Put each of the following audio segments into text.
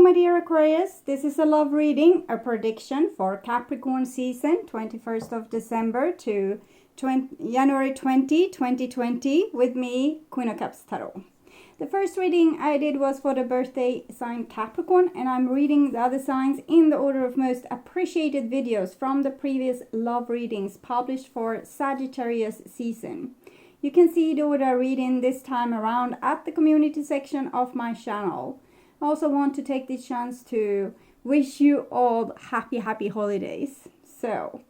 my dear Aquarius. This is a love reading, a prediction for Capricorn season, 21st of December to January 20, 2020, with me, Queen of Cups Tarot. The first reading I did was for the birthday sign Capricorn, and I'm reading the other signs in the order of most appreciated videos from the previous love readings published for Sagittarius season. You can see the order reading this time around at the community section of my channel. I also want to take this chance to wish you all happy holidays. So,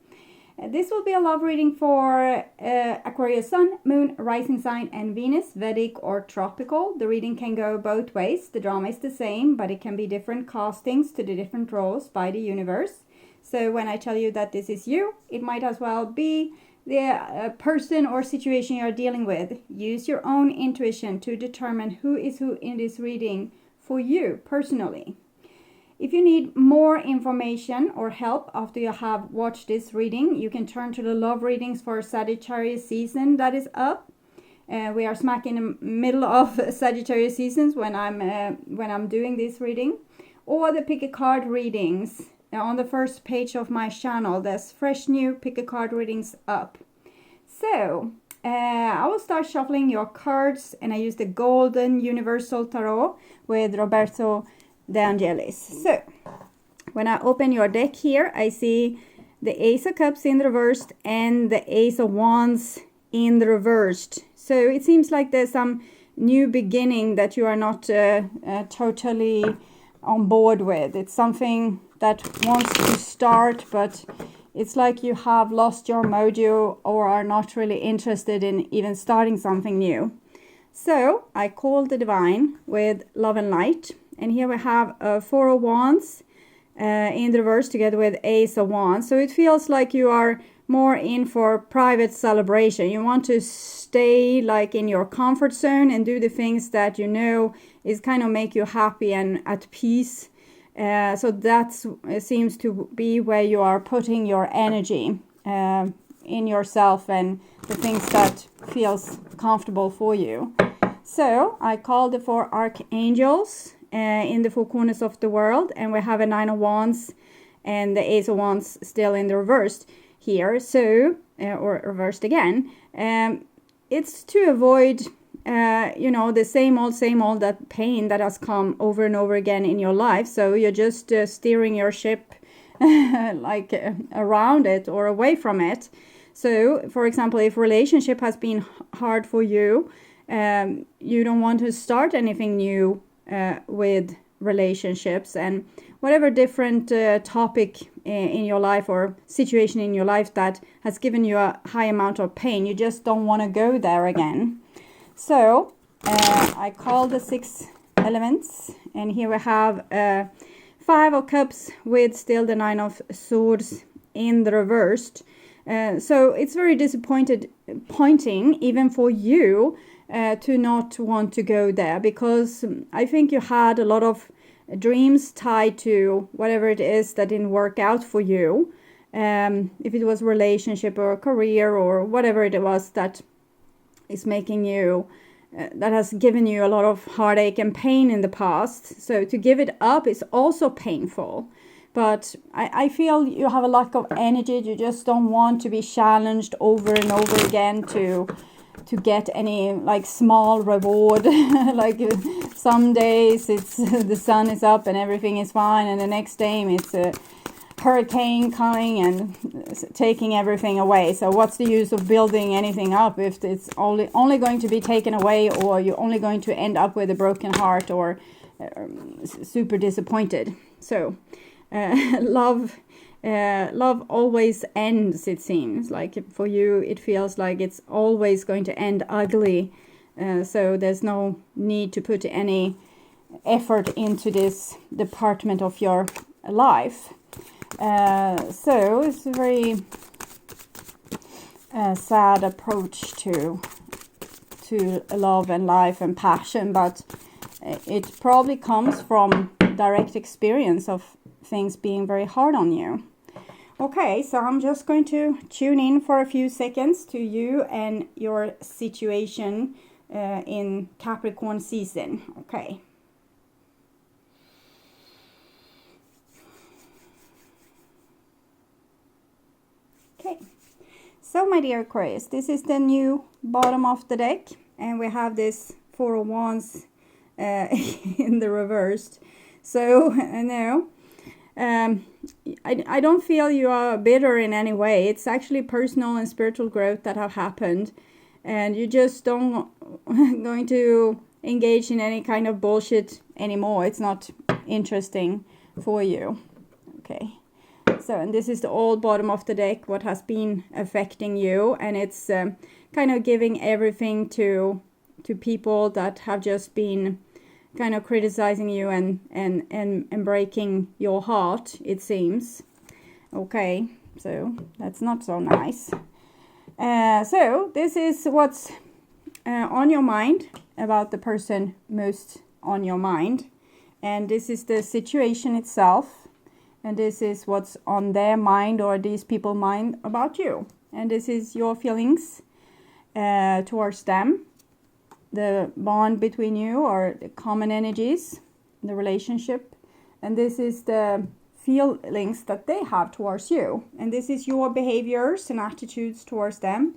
this will be a love reading for Aquarius Sun, Moon, Rising Sign and Venus, Vedic or Tropical. The reading can go both ways. The drama is the same, but it can be different castings to the different roles by the universe. So when I tell you that this is you, it might as well be the person or situation you're dealing with. Use your own intuition to determine who is who in this reading for you personally. If you need more information or help after you have watched this reading, you can turn to the love readings for Sagittarius season that is up. We are smack in the middle of Sagittarius seasons when I'm doing this reading, or the pick a card readings on the first page of my channel. There's fresh new pick a card readings up. So I will start shuffling your cards, and I use the Golden Universal Tarot with Roberto De Angelis. So when I open your deck here, I see the Ace of Cups in the reversed and the Ace of Wands in the reversed. So it seems like there's some new beginning that you are not totally on board with. It's something that wants to start, but it's like you have lost your mojo or are not really interested in even starting something new. So I call the Divine with Love and Light. And here we have a Four of Wands in the reverse together with Ace of Wands. So it feels like you are more in for private celebration. You want to stay like in your comfort zone and do the things that you know is kind of make you happy and at peace. So that seems to be where you are putting your energy in yourself and the things that feels comfortable for you. So I call the four archangels in the four corners of the world, and we have a Nine of Wands and the Ace of Wands still in the reversed here. So or reversed again. It's to avoid the same old that pain that has come over and over again in your life. So you're just steering your ship like around it or away from it. So for example, if relationship has been hard for you, you don't want to start anything new with relationships, and whatever different topic in your life or situation in your life that has given you a high amount of pain, you just don't want to go there again. So I call the six elements, and here we have Five of Cups with still the Nine of Swords in the reversed. So it's very disappointing even for you to not want to go there, because I think you had a lot of dreams tied to whatever it is that didn't work out for you. If it was relationship or career or whatever it was that is making you, that has given you a lot of heartache and pain in the past. So to give it up is also painful. But I feel you have a lack of energy. You just don't want to be challenged over and over again to get any like small reward. Like some days it's the sun is up and everything is fine, and the next day it's a hurricane coming and taking everything away. So what's the use of building anything up if it's only going to be taken away, or you're only going to end up with a broken heart or super disappointed. So love always ends, it seems like. For you it feels like it's always going to end ugly, so there's no need to put any effort into this department of your life. So it's a very sad approach to love and life and passion, but it probably comes from direct experience of things being very hard on you. Okay, so I'm just going to tune in for a few seconds to you and your situation in Capricorn season. Okay. So my dear Aquarius, this is the new bottom of the deck, and we have this Four of Wands in the reversed. So no, I don't feel you are bitter in any way. It's actually personal and spiritual growth that have happened, and you just don't going to engage in any kind of bullshit anymore. It's not interesting for you. Okay. So, and this is the old bottom of the deck, what has been affecting you, and it's kind of giving everything to people that have just been kind of criticizing you and breaking your heart, it seems. Okay, so that's not so nice. So this is what's on your mind, about the person most on your mind, and this is the situation itself, and this is what's on their mind or these people's mind about you, and this is your feelings towards them, the bond between you or the common energies, the relationship, and this is the feelings that they have towards you, and this is your behaviors and attitudes towards them,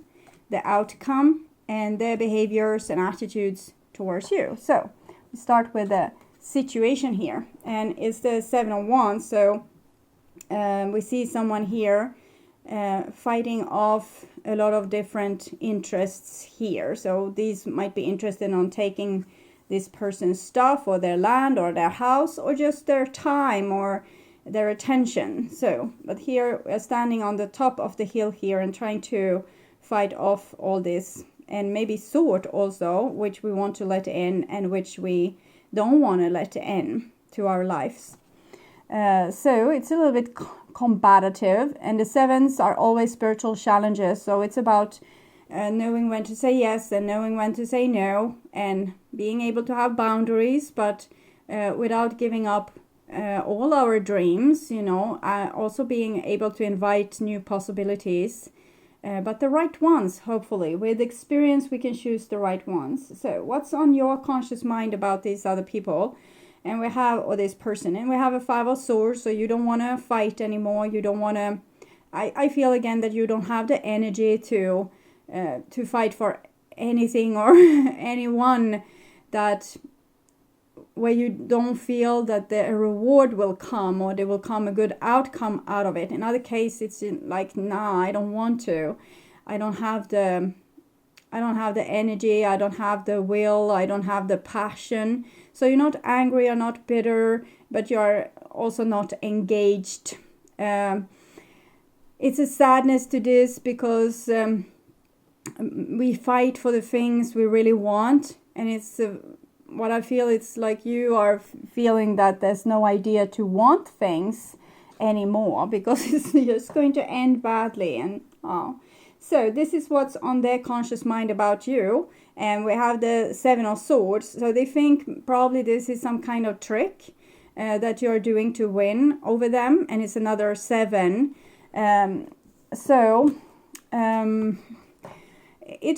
the outcome, and their behaviors and attitudes towards you. So we start with the situation here, and it's the Seven of Wands. So we see someone here fighting off a lot of different interests here. So these might be interested on taking this person's stuff or their land or their house or just their time or their attention. So, but here we're standing on the top of the hill here and trying to fight off all this, and maybe sort also which we want to let in and which we don't want to let in to our lives. So it's a little bit combative, and the sevens are always spiritual challenges. So it's about knowing when to say yes and knowing when to say no, and being able to have boundaries, but without giving up all our dreams, you know, also being able to invite new possibilities. But the right ones, hopefully. With experience, we can choose the right ones. So what's on your conscious mind about these other people? And we have, or this person, and we have a Five of Swords, so you don't want to fight anymore. You don't want to, I feel again that you don't have the energy to fight for anything or anyone that, where you don't feel that the reward will come or there will come a good outcome out of it. In other cases, it's like, nah, I don't want to. I don't have the energy. I don't have the will. I don't have the passion. So you're not angry or not bitter, but you're also not engaged. It's a sadness to this because we fight for the things we really want, and it's what I feel, it's like you are feeling that there's no idea to want things anymore because it's just going to end badly. And so this is what's on their conscious mind about you. And we have the Seven of Swords. So they think probably this is some kind of trick that you're doing to win over them, and it's another seven. It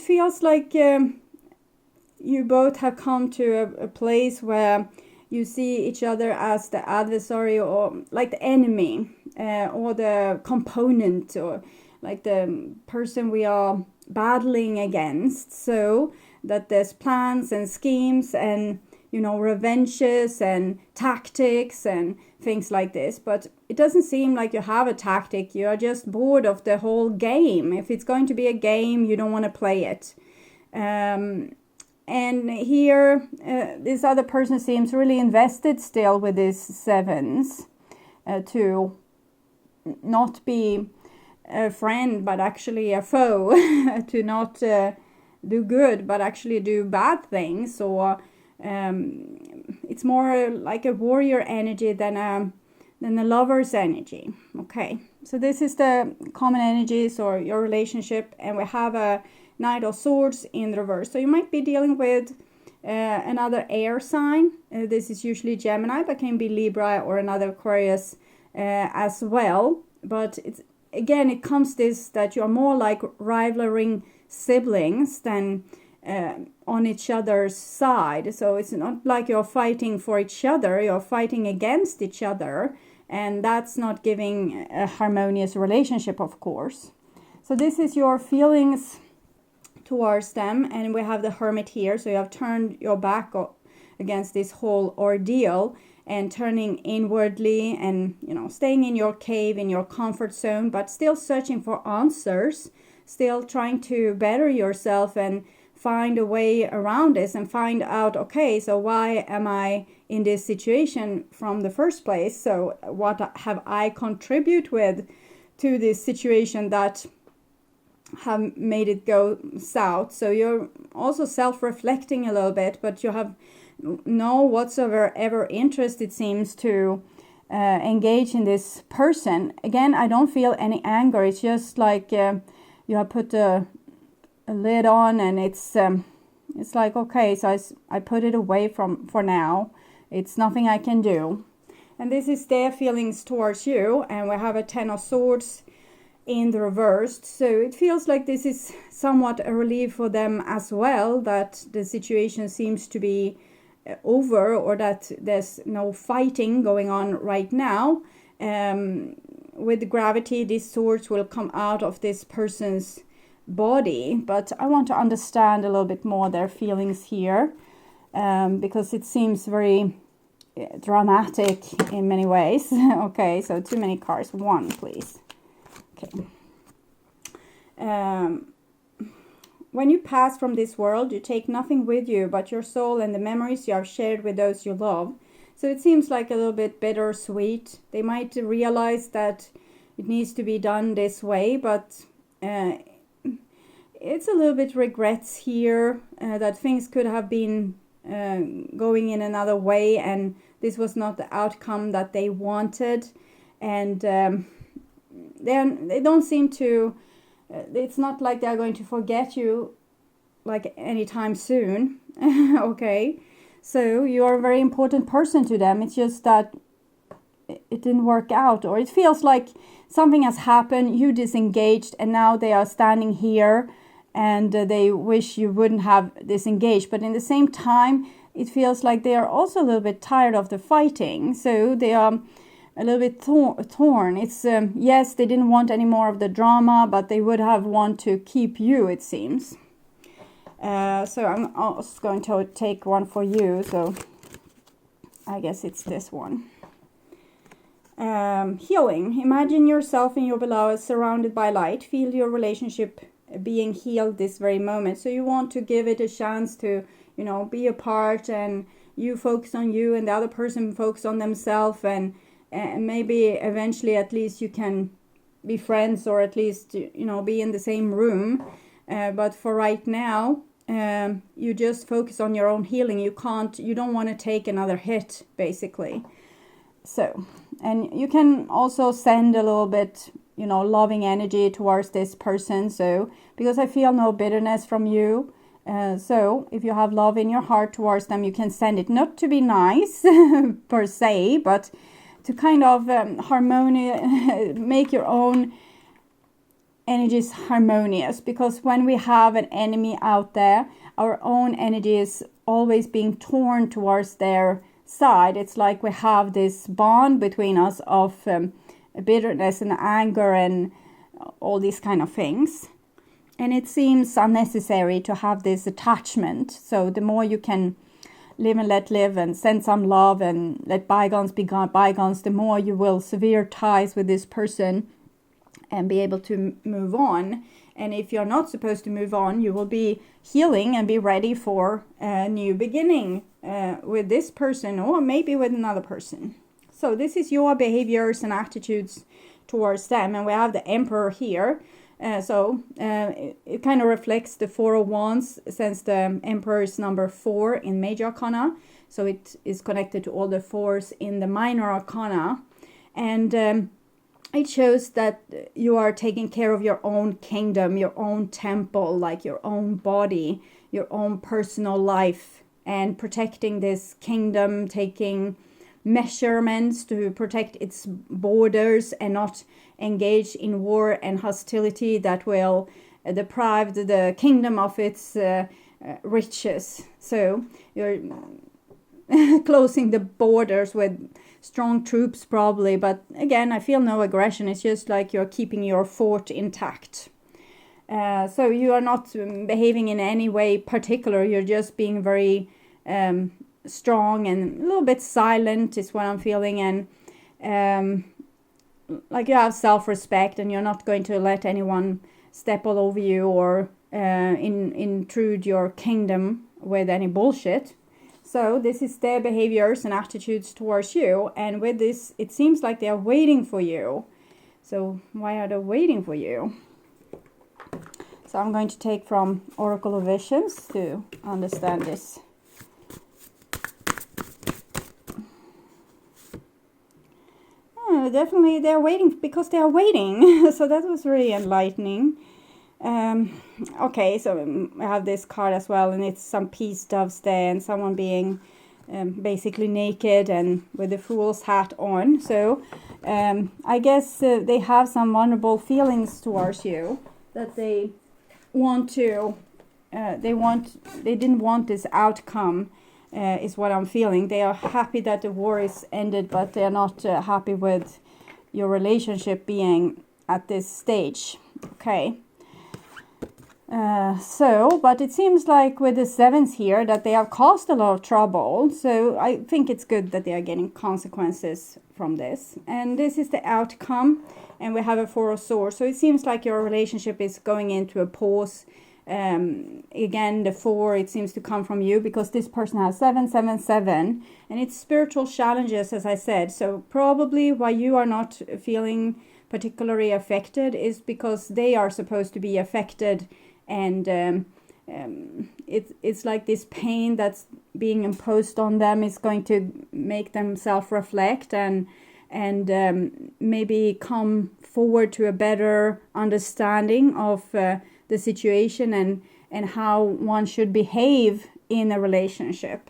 feels like you both have come to a place where you see each other as the adversary or like the enemy or the component or like the person we are battling against. So that there's plans and schemes and, you know, revenges and tactics and things like this. But it doesn't seem like you have a tactic. You are just bored of the whole game. If it's going to be a game, you don't want to play it. And here, this other person seems really invested still with these sevens to not be a friend, but actually a foe, to not do good, but actually do bad things. Or it's more like a warrior energy than a lover's energy. Okay, so this is the common energies or your relationship, and we have a Knight of Swords in the reverse. So you might be dealing with another air sign. This is usually Gemini, but can be Libra or another Aquarius as well. But it's again, it comes this that you're more like rivaling siblings than on each other's side. So it's not like you're fighting for each other, you're fighting against each other. And that's not giving a harmonious relationship, of course. So this is your feelings towards them, and we have the Hermit here. So you have turned your back against this whole ordeal and turning inwardly and, you know, staying in your cave, in your comfort zone, but still searching for answers, still trying to better yourself and find a way around this and find out, okay, so why am I in this situation from the first place? So what have I contribute with to this situation that have made it go south? So you're also self-reflecting a little bit, but you have no whatsoever interest, it seems, to engage in this person. Again, I don't feel any anger. It's just like you have put a lid on, and it's like, okay, so I put it away for now. It's nothing I can do. And this is their feelings towards you, and we have a 10 of Swords in the reversed. So it feels like this is somewhat a relief for them as well, that the situation seems to be over, or that there's no fighting going on right now. With gravity, these swords will come out of this person's body, but I want to understand a little bit more their feelings here, because it seems very dramatic in many ways. Okay, so too many cards. One, please. Okay. When you pass from this world, you take nothing with you but your soul and the memories you have shared with those you love. So it seems like a little bit bittersweet. They might realize that it needs to be done this way, but it's a little bit regrets here, that things could have been going in another way, and this was not the outcome that they wanted. And they don't seem to, it's not like they're going to forget you like anytime soon. Okay, so you are a very important person to them. It's just that it didn't work out, or it feels like something has happened, you disengaged, and now they are standing here and they wish you wouldn't have disengaged. But in the same time, it feels like they are also a little bit tired of the fighting, so they are a little bit torn. It's yes, they didn't want any more of the drama, but they would have want to keep you, it seems. So I'm also going to take one for you, so I guess it's this one. Healing. Imagine yourself and your beloved surrounded by light. Feel your relationship being healed this very moment. So you want to give it a chance to, you know, be apart, and you focus on you and the other person focus on themselves, and maybe eventually at least you can be friends, or at least, you know, be in the same room. But for right now, you just focus on your own healing. You don't want to take another hit, basically. So, and you can also send a little bit, you know, loving energy towards this person. So, because I feel no bitterness from you. So if you have love in your heart towards them, you can send it, not to be nice per se, but to kind of make your own energies harmonious. Because when we have an enemy out there, our own energy is always being torn towards their side. It's like we have this bond between us of bitterness and anger and all these kind of things. And it seems unnecessary to have this attachment. So the more you can live and let live and send some love and let bygones be bygones, the more you will sever ties with this person and be able to move on. And if you're not supposed to move on, you will be healing and be ready for a new beginning with this person, or maybe with another person. So this is your behaviors and attitudes towards them. And we have the Emperor here. It kind of reflects the Four of Wands, since the Emperor is number 4 in Major Arcana. So it is connected to all the 4s in the Minor Arcana. And it shows that you are taking care of your own kingdom, your own temple, like your own body, your own personal life, and protecting this kingdom, taking measurements to protect its borders and not engage in war and hostility that will deprive the kingdom of its riches. So you're closing the borders with strong troops probably, but again, I feel no aggression. It's just like you're keeping your fort intact. So you are not behaving in any way particular. You're just being very strong and a little bit silent is what I'm feeling. And like you have self-respect and you're not going to let anyone step all over you or intrude your kingdom with any bullshit. So this is their behaviors and attitudes towards you. And with this, it seems like they are waiting for you. So why are they waiting for you? So I'm going to take from Oracle of Visions to understand this. Definitely they're waiting because they are waiting. So that was really enlightening. Okay, so I have this card as well, and it's some peace doves there and someone being basically naked and with the fool's hat on. So I guess they have some vulnerable feelings towards you that they want to, they didn't want this outcome. Is what I'm feeling. They are happy that the war is ended, but they are not happy with your relationship being at this stage. Okay. But it seems like with the sevens here that they have caused a lot of trouble. So I think it's good that they are getting consequences from this. And this is the outcome. And we have a Four of Swords. So it seems like your relationship is going into a pause. Again, the 4, it seems to come from you because this person has 777 and it's spiritual challenges, as I said. So probably why you are not feeling particularly affected is because they are supposed to be affected, and it's like this pain that's being imposed on them is going to make them self-reflect and maybe come forward to a better understanding of the situation and how one should behave in a relationship.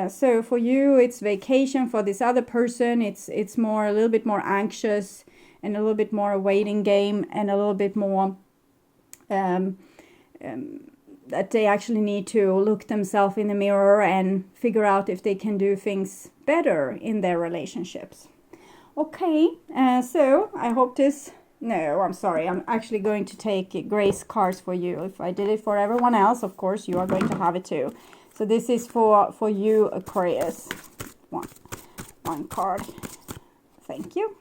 So for you, it's vacation. For this other person, it's more a little bit more anxious and a little bit more a waiting game and a little bit more that they actually need to look themselves in the mirror and figure out if they can do things better in their relationships. Okay, so I hope this. No, I'm sorry. I'm actually going to take grace cards for you. If I did it for everyone else, of course, you are going to have it too. So this is for you, Aquarius. One card. Thank you.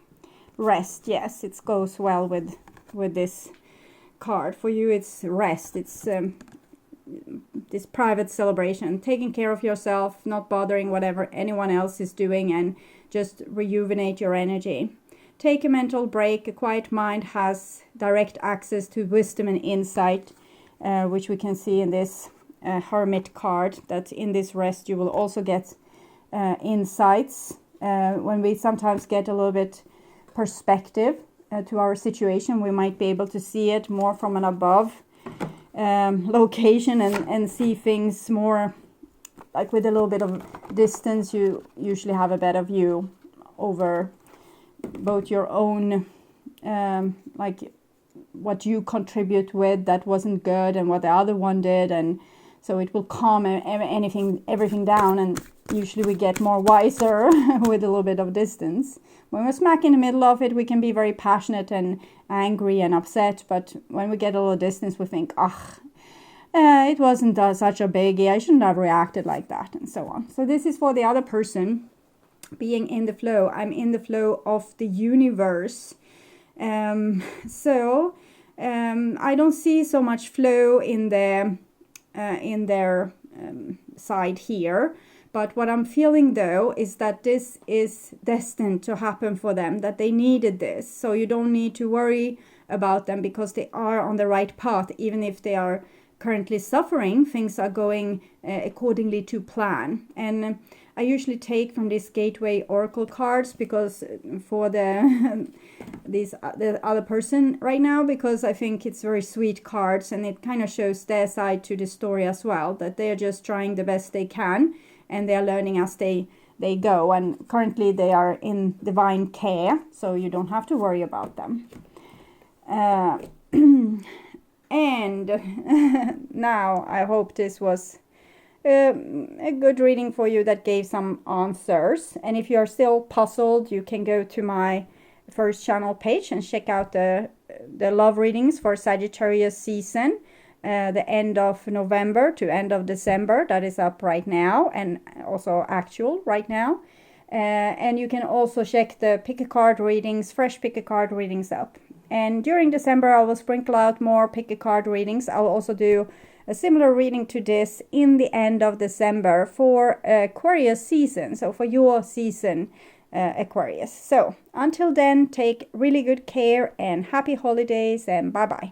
Rest. Yes, it goes well with this card. For you, it's rest. It's this private celebration. Taking care of yourself, not bothering whatever anyone else is doing, and just rejuvenate your energy. Take a mental break. A quiet mind has direct access to wisdom and insight, which we can see in this Hermit card, that in this rest you will also get insights. When we sometimes get a little bit perspective to our situation, we might be able to see it more from an above location and see things more like with a little bit of distance. You usually have a better view over both your own like what you contribute with that wasn't good and what the other one did, and so it will calm everything down, and usually we get more wiser with a little bit of distance. When we're smack in the middle of it, we can be very passionate and angry and upset, but when we get a little distance, we think, it wasn't such a biggie, I shouldn't have reacted like that, and so on. So this is for the other person. Being in the flow. I'm in the flow of the universe. I don't see so much flow in their side here. But what I'm feeling though is that this is destined to happen for them, that they needed this. So you don't need to worry about them because they are on the right path. Even if they are currently suffering, things are going accordingly to plan. And I usually take from these Gateway Oracle cards because for the other person right now, because I think it's very sweet cards and it kind of shows their side to the story as well, that they are just trying the best they can and they are learning as they go, and currently they are in divine care, so you don't have to worry about them. And now I hope this was a good reading for you that gave some answers. And if you are still puzzled, you can go to my first channel page and check out the the love readings for Sagittarius season, the end of November to end of December. That is up right now, and also actual right now. And you can also check the pick a card readings, fresh pick a card readings up. And during December, I will sprinkle out more pick a card readings. I'll also do a similar reading to this in the end of December for Aquarius season. So for your season, Aquarius. So until then, take really good care and happy holidays, and bye-bye.